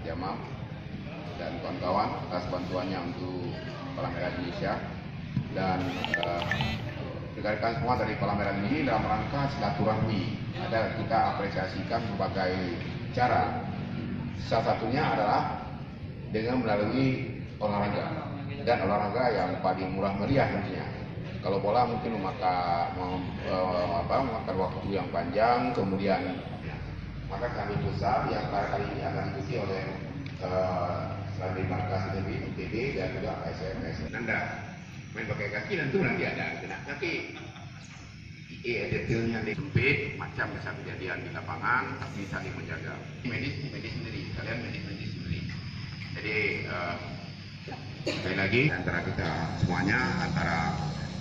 Jamal dan kawan-kawan atas bantuannya untuk Palang Merah Indonesia, dan rekan-rekan semua dari Palang Merah ini dalam rangka silaturahmi. Ada kita apresiasikan berbagai cara. Salah satunya adalah dengan melalui olahraga, dan olahraga yang paling murah meriah tentunya. Kalau bola mungkin memakan waktu yang panjang, kemudian maka kami besar yang kali ini akan diikuti oleh selain markas ITB dan juga SMS. Anda main pakai kaki nanti ada kena kaki. Detailnya sempit, macam bisa kejadian di lapangan, tapi saling menjaga. Medis sendiri, kalian medis sendiri. Jadi sekali lagi antara kita semuanya, antara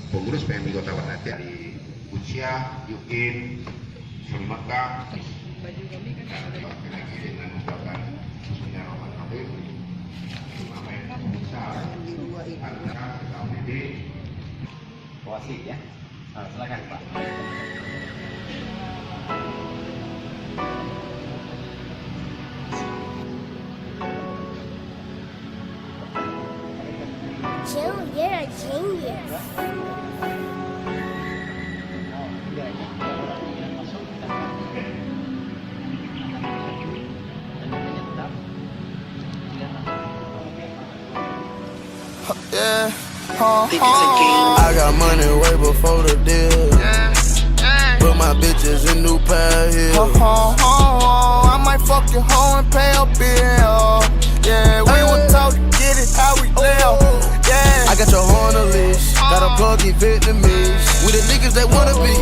pengurus PMI Kota Bernati dari Ucia, Yukin, Sulimaka, sekali lagi dengan mengucapkan khususnya Roman Habib, pemain besar antara KMD. Wasit ya. Silakan Pak. Jill, you're a genius. Yeah. I got money way before the deal. Put my bitches in new pair here. I might fuck your hoe and pay a bill. Yeah, we would talk to get it how we live. Yeah, I got your hoe on the leash. Got a plug in Vietnamese. We the niggas that wanna be.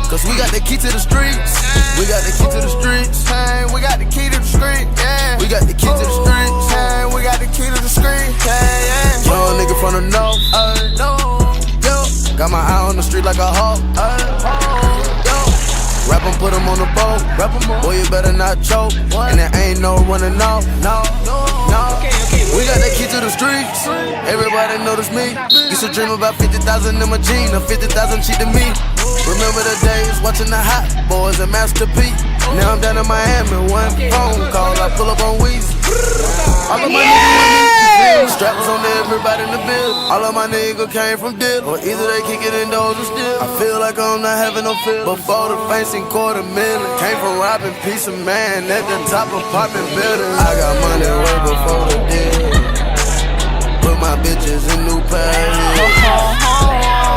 Cause we got the key to the streets. We got the key to the streets. Hey, we got the key to the street. Yeah, we got the key to the streets. Hey, we got the key to the street. Hey, yeah. Young nigga from the north. Got my eye on the street like a hawk. Rap 'em, put 'em on the boat. Boy, you better not choke. And there ain't no running off. No. We got that key to the streets. Everybody notice me. Used to dream about 50,000 in my jeans. Now 50,000 cheap to me. Remember the days watching the Hot Boys and Master P. Now I'm down in Miami. One phone call, I pull up on Weezy. All of my niggas straps on everybody in the building. All of my niggas came from Dip, or either they kick it in doors or still. I feel like I'm not having no feel. Before the facing $250,000. Came from robbing piece of man at the top of popping buildings. I got money way before the deal. Put my bitches in new pairs.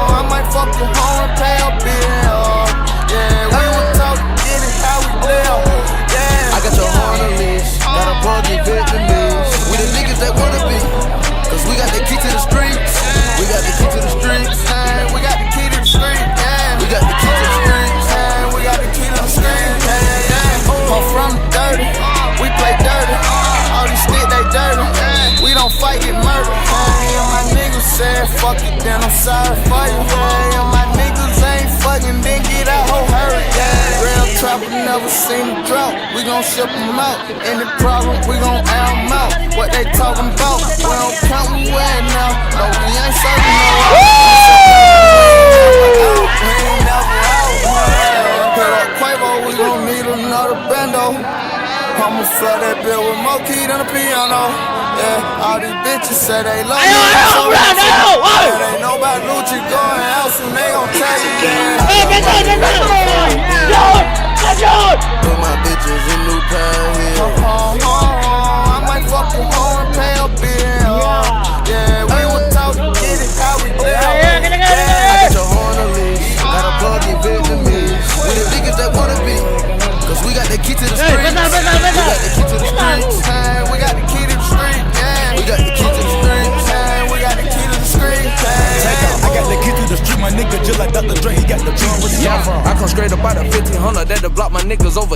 I might fuck your hoe and pay a bill. Yeah, we would talk, get it how we live. Yeah, I got your hoe on the leash. Got a plug in Vietnamese. We the niggas that wanna be. Cause we got the key to the streets. We got the key to the streets. Hey, we got the key to the street. Yeah, we got the key to the streets. Hey, we got the key to the street. Yeah. I'm from the dirty. We play dirty. All these sticks, they dirty. We don't fight, get murdered. Hey, and my niggas said fuck it, then I'm sorry for you. Hey, and my niggas ain't fucking, then get out, ho, hurry. Yeah, real trapper never seen a drought. We gon' ship them out. Any problem, we gon' air them out. What they talking about? We don't count, we win now. No, we ain't serving no out. We ain't never out. Put up Quavo, we gon' need another bando. I'ma flood that bill with more key than a piano. Yeah, all these bitches say they love me. It ain't nobody Lucci going out soon, they gon' tell you Put my bitches in new pairs here. I might fuck your hoe and pay a bill. Yeah, we would talk, get it how we live. I got your hoe on the leash. Got a plug in Vietnamese. We the niggas that wanna be. Cause we got the key to the streets. We got the key to the streets. We got the key to the street. We got the key to the streets. We got the key to the street. I got the key to the street, my nigga just like Dr. Dre, he got the beat. Where you come from? I come straight up out of 1500, that'll block my niggas over.